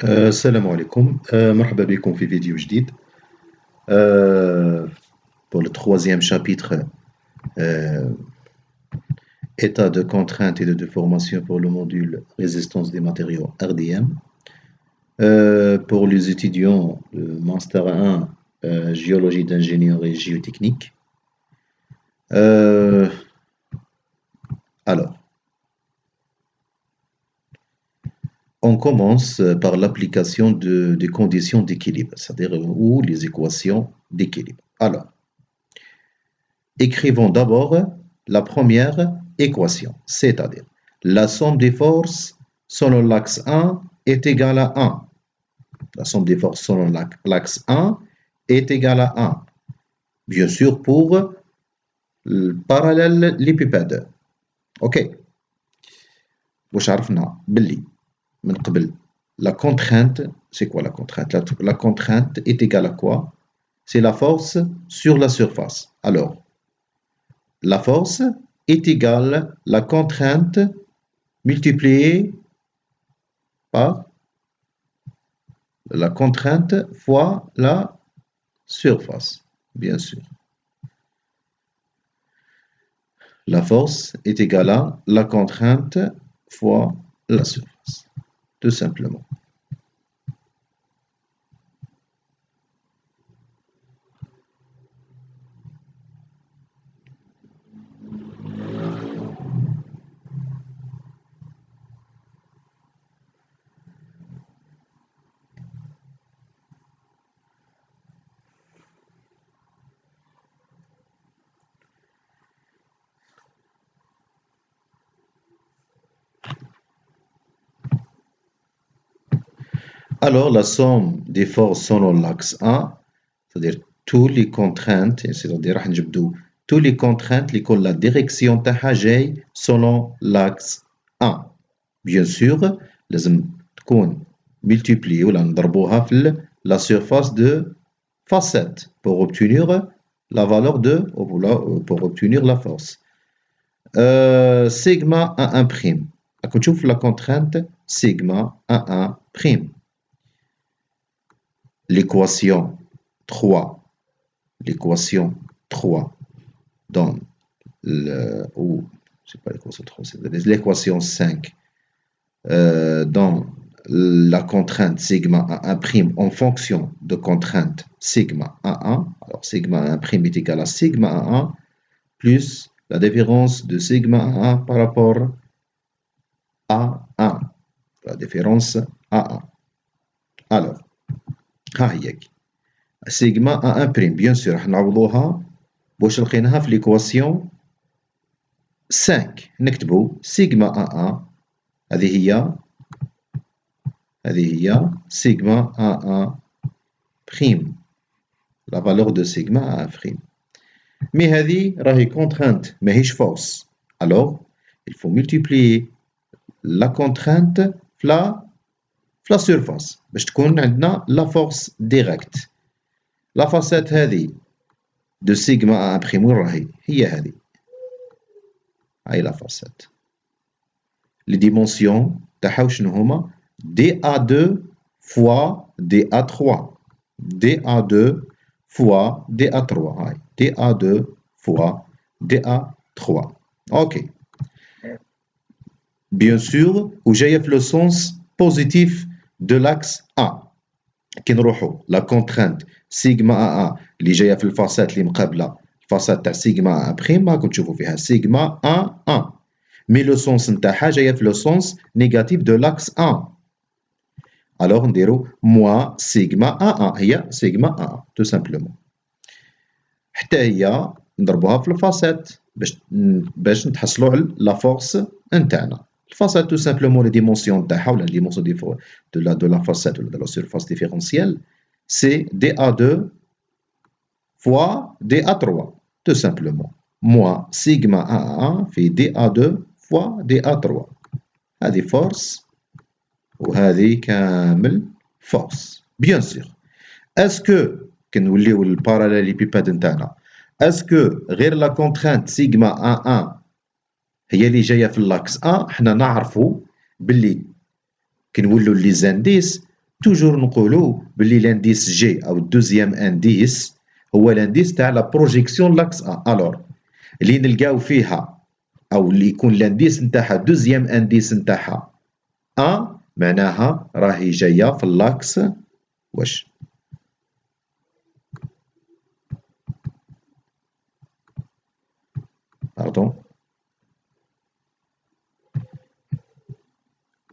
السلام عليكم مرحبا بكم في فيديو جديد pour le troisième chapitre euh, état de contrainte et de déformation pour le module résistance des matériaux RDM pour les étudiants de Master 1 géologie d'ingénierie géotechnique alors on commence par l'application des conditions d'équilibre, c'est-à-dire ou les équations d'équilibre. Alors, écrivons d'abord la première équation, c'est-à-dire la somme des forces selon l'axe 1 est égale à 1. La somme des forces selon l'axe 1 est égale à 1. Bien sûr, pour le parallélépipède. OK. واش عرفنا باللي من قبل la contrainte, c'est quoi la contrainte? La contrainte est égale à quoi? C'est la force sur la surface. Alors, la force est égale à la contrainte multipliée par la contrainte fois la surface, bien sûr. La force est égale à la contrainte fois la surface, tout simplement. Alors, la somme des forces selon l'axe 1, c'est-à-dire toutes les contraintes, c'est-à-dire toutes les contraintes qui ont la direction تاعها selon l'axe 1. Bien sûr, لازم تكون multipliée ولا نضربوها في la surface de facette pour obtenir la valeur pour obtenir la force. Sigma 1 prime. راكم تشوف la contrainte sigma 1 prime. L'équation 3 donne c'est pas l'équation 3, c'est l'équation 5 dans la contrainte sigma 1' en fonction de contrainte sigma 1. Alors sigma 1' est égal à sigma 1 plus la différence de sigma 1 par rapport à 1. La différence à 1. Alors, ها هيك سيغما ان بريم بيان سور راح نعوضوها واش لقيناها في ليكواسيون 5 نكتبوا سيغما ان هذه هي سيغما ان بريم لا فالور دو سيغما ان بريم مي هذه راهي كونترانت ماهيش فورس alors il faut multiplier la contrainte في la surface باش تكون عندنا la force directe. La facette هذه de sigma 1' وين راهي؟ هي هذه. هاي la facette. Les dimensions تاعها وشنو هما؟ dA2 fois dA3. dA2 fois dA3 هاي. dA2 fois dA3. OK. Bien sûr, وجاية في le sens positif de l'axe A. كي نروحوا la contrainte sigma A اللي جايه في الفاسات اللي مقابله الفاسات تاع sigma A' راكم تشوفوا فيها sigma A1 مي لو سونس نتاعها جايه في لو سونس نيجاتيف دو لاكس 1 alors نديروا moins sigma A1 هي sigma A1 tout simplement حتى هي نضربوها في الفاسات باش نتحصلوا على لا فورس نتاعنا. Face à tout simplement les dimensions تاعها ولا les dimensions de la facette ou de la surface différentielle, c'est dA2 fois dA3, tout simplement. Moins sigma A1 fait dA2 fois dA3. هذه force وهذه كامل force. Bien sûr. Est-ce que كنوليو الباراليليبيباد نتاعنا est-ce que غير la contrainte sigma A1 هي اللي جايه في اللاكس 1 حنا نعرفوا باللي كي نولوا لي زانديس توجور نقولوا باللي لانديس جي او الدوزيام انديس هو لانديس تاع لا بروجيكسيون لاكس ا. الوغ اللي نلقاو فيها او اللي يكون لانديس نتاعها دوزيام انديس نتاعها ا معناها راهي جايه في اللاكس واش باردون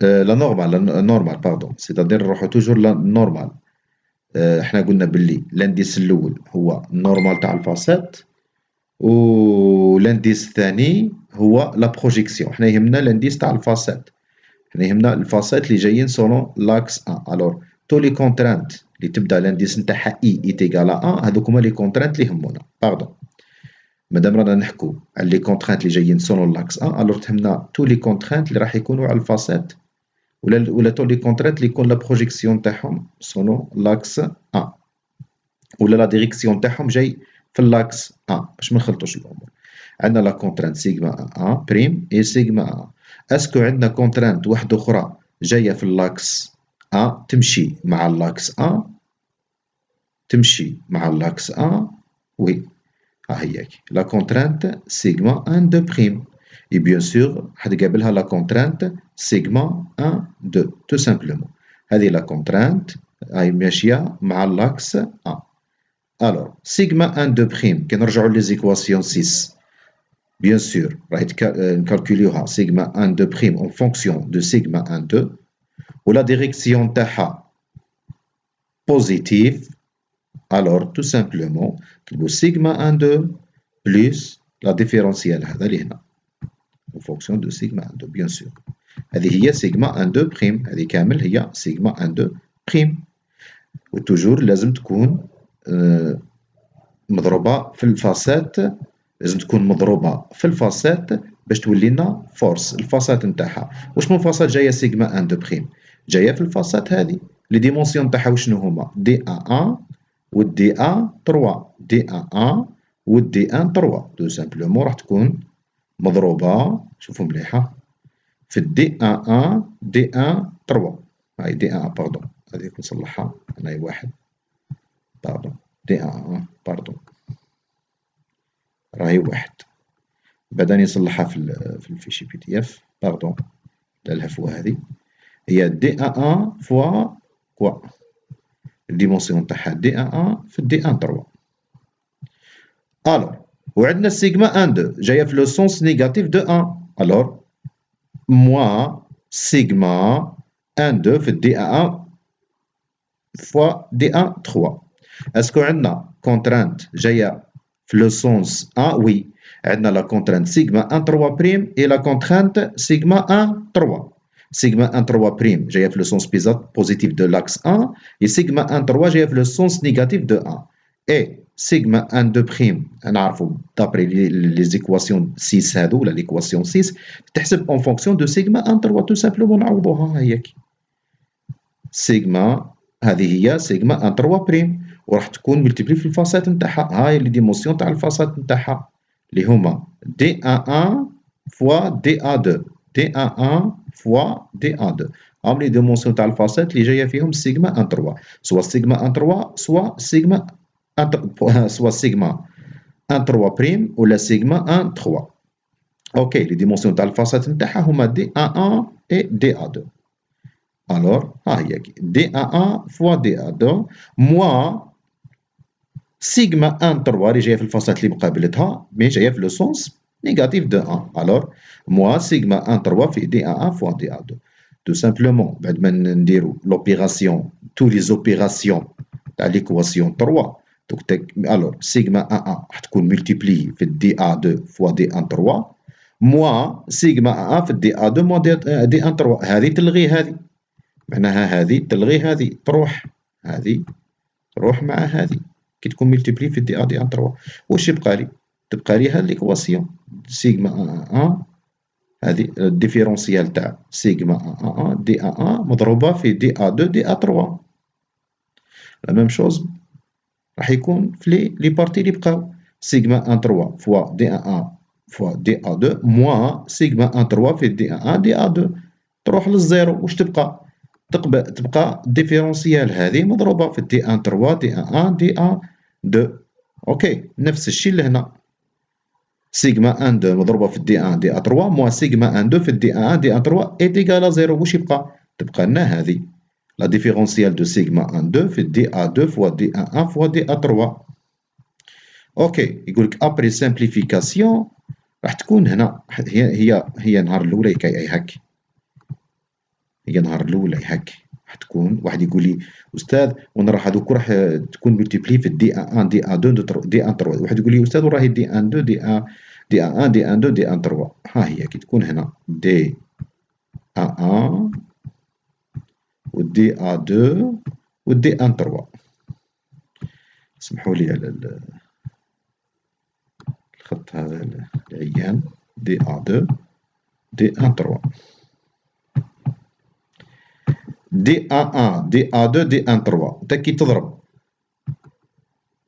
لا نورمال باردون سيتادير نروحو توجور لا نورمال. احنا قلنا باللي لانديس الاول هو النورمال تاع الفاسات و لانديس الثاني هو لا بروجيكسيون. حنا يهمنا لانديس تاع الفاسات، حنا يهمنا الفاسات اللي جايين سولون لاكس ان. الوغ تو لي كونترانت اللي تبدا لانديس نتاعها اي تيغال ا هذوك هما لي كونترانت اللي يهمونا. باردون مادام رانا نحكو على لي كونترانت اللي جايين سولون لاكس ان الوغ تهمنا تو لي كونترانت اللي راح يكونوا على الفاسات ولا تو لي كونترانت اللي يكون لا بروجيكسيون تاعهم سولون لاكس ان ولا لا ديريكسيون تاعهم جاي في اللاكس ا باش ما نخلطوش الامور. عندنا لا كونترانت سيغما ا بريم اي سيغما ا. اسكو عندنا كونترانت واحده اخرى جايه في اللاكس ا تمشي مع اللاكس ا؟ تمشي مع اللاكس ا وي ها هياك لا كونترانت سيغما 1 2 بريم. اي بيان سور حد قابلها لا كونترانت سيغما 1 2 تو سامبلومون. هذه لا كونترانت هاي ماشيه مع اللاكس ا. Alors, sigma 1 2 prime, كي نرجعوا لي زيكواسيون 6 bien sûr راهي نكالكوليوها sigma 1 2 prime en fonction de sigma 1 2 ولا ديريكسيون تاعها بوزيتيف. alors tout simplement نكتبوا sigma 1 2 plus لا ديفيرونسيال هذا اللي هنا en fonction de sigma 1 2 bien sûr. هذه هي sigma 1 2 prime، هذه كامل هي sigma 1 2 prime. وتوجور لازم تكون مضروبة في الفاسات، لازم تكون مضروبة في الفاسات باش تولي لنا فورس. الفاسات نتاعها واش من فاسات جاية سيغما 1 2 بريم؟ جاية في الفاسات هذه. لي ديمونسيون تاعها وشنو هما؟ دي ا 1 و دي ا 3. دي ا 1 و دي ان 3 تو سامبلومون راح تكون مضروبة، شوفوا مليحة، في دي ا 1 دي ان 3. هاي دي ا باردون هذيك نصلحها هنايا واحد باردون دي ا 1 باردون راهي واحد. بعدا نصلحها في الفيشي بي دي اف باردون الهفوة هذه هي دي ا 1 فوا كوا الديمونسيون تاعها دي ا 1 في دي ان 3. الوغ وعندنا سيغما 1 2 جايه في لو سونس نيجاتيف دو 1. الوغ موا سيغما 1 2 في دي ا 1 فوا دي ان 3. اسكو عندنا كونترانت جايه في لو سونس ا؟ وي عندنا لا كونترانت سيغما 1 3 بريم اي لا كونترانت سيغما 1 3. سيغما 1 3 بريم جايه في لو سونس بوزيتيف دو لاكس 1 اي سيغما 1 3 جايه في لو سونس نيجاتيف دو 1. اي سيغما 1 2 بريم نعرفوا دابري لي زيكواسيون 6 هادو ولا ليكواسيون 6 تحسب اون فونكسيون دو سيغما 1 3 تو سامبلومون نعوضوها هياك. سيغما هذه هي سيغما 1 3 بريم وراح تكون ملتيبلي في الفاسات نتاعها. هاي لي ديمونسيون تاع الفاسات نتاعها اللي هما دي ا 1 فوا دي ا 2 دي ا 1 فوا دي ا 2. هاهم لي ديمونسيون تاع الفاسات اللي جايه فيهم سيغما 1 3 سوا سيغما 1 3 سوا سيغما سوا سيغما 1 3 بريم ولا سيغما 1 3. اوكي لي ديمونسيون تاع الفاسات نتاعها هما دي ا 1 اي دي ا 2. الوغ ها هي دي ا 1 فوا دي ا 2 موا سيغما 1 3 اللي جايه في الفاسات اللي مقابلتها مي جايه في لو سونس نيجاتيف دو 1. الوغ موا سيغما 1 3 في دي ا 1 فوا دي ا 2. تو سامبلومون بعد ما نديرو لوبيراسيون تو لي زوبيراسيون تاع ليكواسيون 3 دوك الوغ سيغما 1 1 راح تكون ملتيبلي في دي ا 2 فوا دي 1 3 موا سيغما 1 في دي ا 2 موا دي 1 3. هذه تلغي هذه معناها هذه تلغي هذه تروح هذه تروح مع هذه كي تكون ملتيبلي في دي ا دي ان 3 واش يبقى لي؟ تبقى لي هاد ليكواسيون سيغما 1 هذه الديفيرونسيال تاع سيغما 1 دي ا 1 مضروبه في دي ا 2 دي ا 3. لا ميم شوز راح يكون في لي بارتي اللي بقاو سيغما 1 3 فوا دي ا 1 فوا دي ا 2 موا سيغما 1 3 في دي ا 1 دي ا 2 تروح للزيرو واش تبقى؟ تبقى الديفيرونسيال هذه مضروبة في دي ان 3 دي ان 1 دي ان 2. اوكي نفس الشيء لهنا، سيغما ان 2 مضروبة في دي ان دي ان 3 موان سيغما ان 2 في دي ان دي ان 3 ايت ايكال 0. واش يبقى؟ تبقى لنا هذه لا ديفيرونسيال دو سيغما ان 2 في دي ان 2 فوا دي ان 1 فوا دي ان 3. اوكي يقول لك ابري سامبليفيكاسيون راح تكون هنا هي نهار الاولى كاي اي هاك، هي نهار الاولى هاك راح تكون. واحد يقول لي استاذ وانا راح هذوك راح تكون ملتيبلي في دي ان 1 دي ان 2 دي ان 3. واحد يقول لي استاذ وراهي دي ان 2 دي ان 1 دي ان 2 دي ان 3. ها هي كي تكون هنا دي ان 1 ودي ان 2 ودي ان 3. اسمحوا لي على الخط هذا العيان دي ان 2 دي ان 3 دي ان 1 دي ان 2 دي ان 3. انت كي تضرب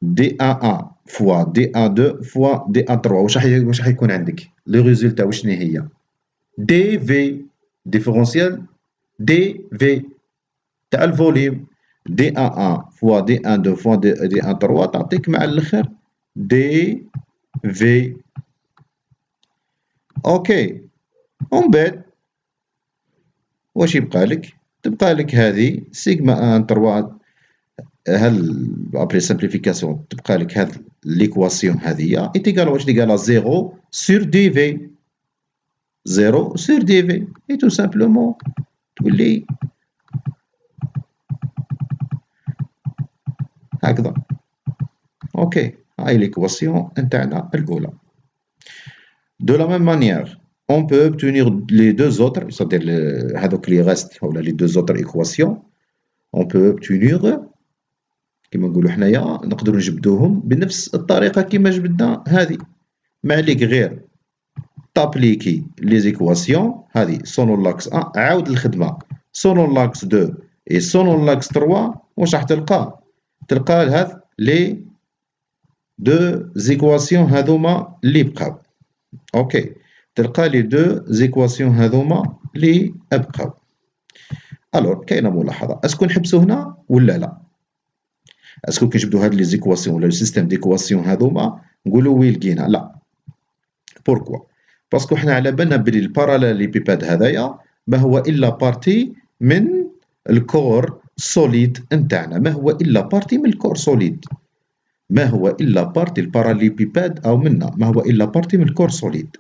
دي ان 1 فوا دي ان 2 فوا دي ان 3 واش راح يكون عندك لي ريزولتا؟ وشنو هي؟ دي في ديفيرونسيال دي في تاع الفوليوم. دي ان 1 فوا دي ان 2 فوا دي ان 3 تعطيك مع الاخر دي في. اوكي ومن بعد واش يبقى لك؟ تبقى لك هذه سيغما ان 3 هل ابري سامبليفيكاسيون تبقى لك هذه ليكواسيون هذه ايتيكال واش تيكال 0 سور دي في 0 سور دي في اي تو سامبلومون تولي هكذا. اوكي هاي ليكواسيون نتاعنا الاولى. De la même manière, on peut obtenir les deux autres, c'est-à-dire هذوك اللي restent ولا les deux autres équations, on peut obtenir كما نقولوا حنايا نقدروا نجبدوهم بنفس الطريقه كما جبدنا هذه. ما عليك غير تابليكي لي زيكواسيون هذه سولون لاكس 1 عاود الخدمه سولون لاكس 2 اي سولون لاكس 3. واش راح تلقى؟ تلقى هذ لي دو زيكواسيون هذوما اللي بقاو. اوكي تلقى لي دو زيكواسيون هذوما اللي بقاو. الوغ كاينه ملاحظه، اسكو نحبسو هنا ولا لا؟ اسكو كنجبدو هاد لي زيكواسيون ولا لو سيستيم ديكواسيون هذوما نقولو وي لقينا؟ لا. بوركوا؟ باسكو حنا على بالنا بلي الباراليليبيباد هذايا ما هو الا بارتي من الكور سوليد نتاعنا، ما هو الا بارتي من الكور سوليد، ما هو الا بارتي الباراليليبيباد او منا ما هو الا بارتي من الكور سوليد.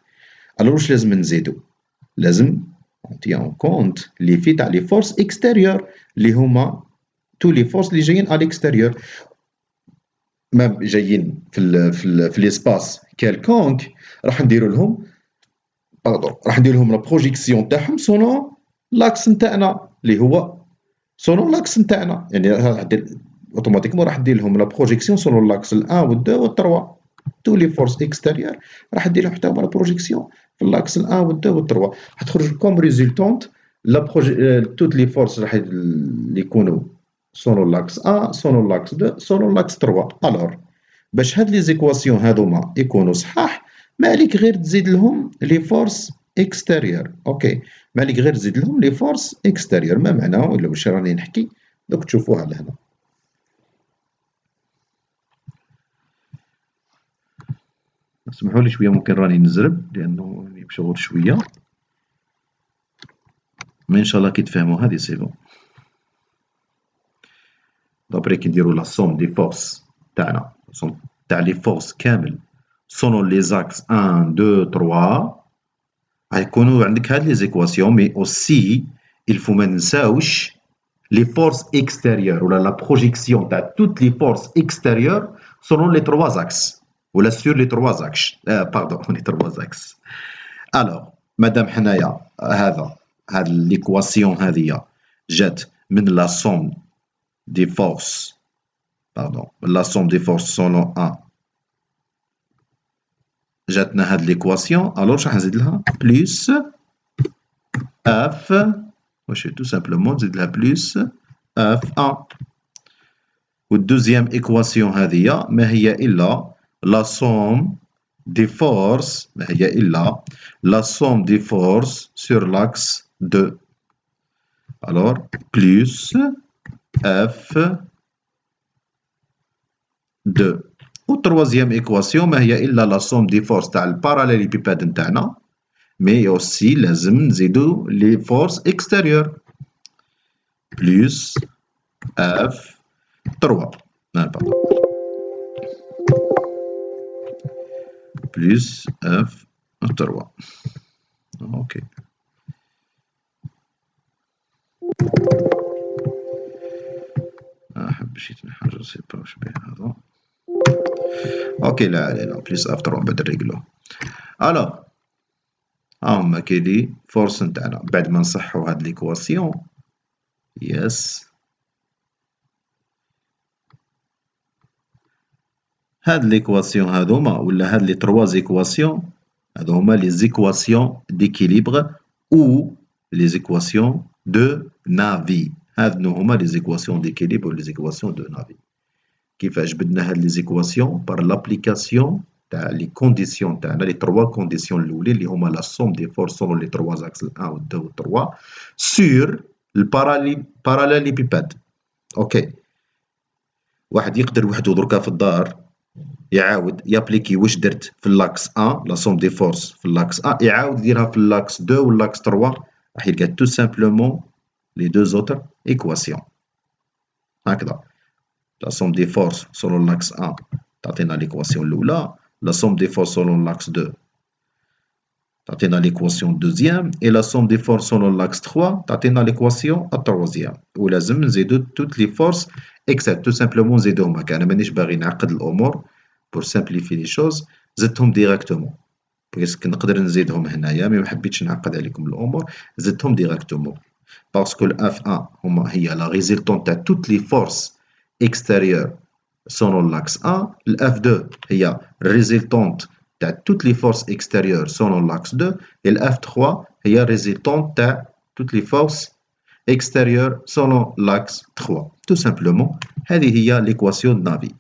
الوغ واش لازم نزيدو؟ لازم نتي اون كونت لي في تاع لي فورس اكستيريور اللي هما تو لي فورس اللي جايين على الاكستيريور، ما جايين في ليسباس كالكونك راح نديرو لهم راح ندير لهم لا بروجيكسيون تاعهم سولون لاكس نتاعنا اللي هو سولون لاكس نتاعنا، يعني راح دير اوتوماتيكمون راح ندير لهم لا بروجيكسيون سولون لاكس ال1 وال2 وال3 تو لي فورس اكستيريور راح ندير لهم حتى هما لا بروجيكسيون في اللاكس ال1 وال2 وال3 راح تخرج كوم ريزولتونت لا توت لي فورس راح يكونوا سولون لاكس 1 سولون لاكس 2 سولون لاكس 3. الوغ باش هاد لي زيكواسيون هذوما يكونوا صحاح ما عليك غير تزيد لهم لي فورس اكستيريور. اوكي ما عليك غير تزيد لهم لي فورس اكستيريور. ما معناه ولا واش راني نحكي دوك تشوفوها لهنا. اسمحوا لي شويه ممكن راني نزرب لانه راني مشغول شويه، مي ان شاء الله كي تفهموا هذه سي بون. دابري كي نديرو لا سوم دي فورس تاعنا تاع لي فورس كامل سولون لي زاكس 1 2 3 غيكونوا عندك هاد لي زيكواسيون. مي اوسي الفو ما ننساوش لي فورس اكستيريور ولا لا بروجيكسيون تاع توت لي فورس اكستيريور سولون لي 3 زاكس ولا سور لي 3 زاكس باردون لي 3 زاكس. الوغ مادام حنايا هاد ليكواسيون هذه جات من لا سوم دي فورس باردون لا سوم دي فورس سولون 1 جاتنا هاد ليكواسيون، الوغ راح نزيد لها بلس اف واش تو سامبلومون نزيد لها بلس اف 1. والدوزيام ايكواسيون هذه ما هي الا لا سوم دي فورس ما هي الا لا سوم دي فورس سور لاكس 2. alors plus F2. والتروازيام إيكواسيون ما هي إلا لا سوم دي فورس تاع الباراليليبيباد نتاعنا، مي أوسي لازم نزيدو لي فورس إكستيريور بلوس F3 بلوس F3. اوكي مشيت حاجة سي با واش بيه هذا. اوكي لا علينا بلوس F3 بعد نريقلو. الوغ هاهما كاينين فورس نتاعنا بعد ما نصحو هاد ليكواسيون. يس هاد ليكواسيون هاذوما ولا هاد لي تروا زيكواسيون هادو هما لي زيكواسيون ديكيليبر او لي زيكواسيون دو نافي. هادو هما لي زيكواسيون ديكيليبر و لي زيكواسيون دو نافي. كيفاش بدنا هاد لي زيكواسيون بار لابليكاسيون تاع لي كونديسيون تاعنا لي تروا كونديسيون الاولين اللي هما لا سوم دي فورس سولون لي تروا زاكس 1 و 2 و 3 سور الباراليليبيباد. اوكي واحد يقدر وحدو دركا في الدار يعاود يابليكي واش درت في اللاكس 1 لا سوم دي فورس في اللاكس 1 يعاود يديرها في اللاكس 2 و اللاكس 3 راح يلقى تو سامبلومون لي دو زوتر ايكواسيون هكذا. لا سوم دي فورس سولون لاكس 1 تعطينا ليكواسيون الاولى، لا سوم دي فورس سولون لاكس 2 تعطينا ليكواسيون دوزيام، اي لا سوم دي فورس سولون لاكس 3 تعطينا ليكواسيون التروازيام. ولازم نزيدو توت لي فورس اكسبت تو سامبلومون نزيدوهم هكا. انا مانيش باغي نعقد الامور بور سامبليفي لي شوز زدتهم ديراكتومون باسكو نقدر نزيدهم هنايا مي محبيتش نعقد عليكم الامور زدتهم ديراكتومون باسكو الاف 1 هما هي لا ريزلتون تاع توت لي فورس اكستيريور سولون لاكس 1. الاف 2 هي ريزلتونت تاع توت لي فورس اكستيريور سولون لاكس 2 et الاف 3 هي ريزلتونت تاع توت لي فورس اكستيريور سولون لاكس 3. تو سامبلومون هذه هي ليكواسيون نافي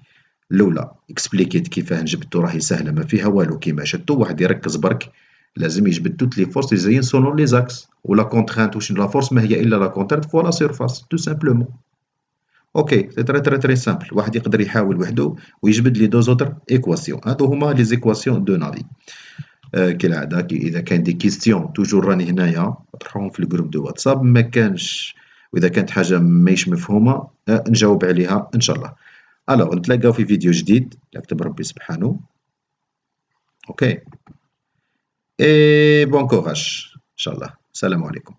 الاولى. اكسبليكيت كيفاه جبدتو راهي سهله ما فيها والو. كيما شفتو واحد يركز برك لازم يجبد توت لي فورس يزين سولون لي زاكس ولا كونترانت واش لا فورس ما هي الا لا كونترانت فوا لا سيرفاس تو سامبلومون. اوكي سي تري تري تري سامبل. واحد يقدر يحاول وحده ويجبد لي دو زوتر ايكواسيون. هادو هما لي زيكواسيون دو نافي. كالعاده اذا كان دي كيستيون توجور راني هنايا اطرحوهم في الجروب دو واتساب. ما كانش واذا كانت حاجه ماهيش مفهومه نجاوب عليها ان شاء الله. الوغ نتلاقاو في فيديو جديد يكتب ربي سبحانه. اوكي اي بون كوراج ان شاء الله. السلام عليكم.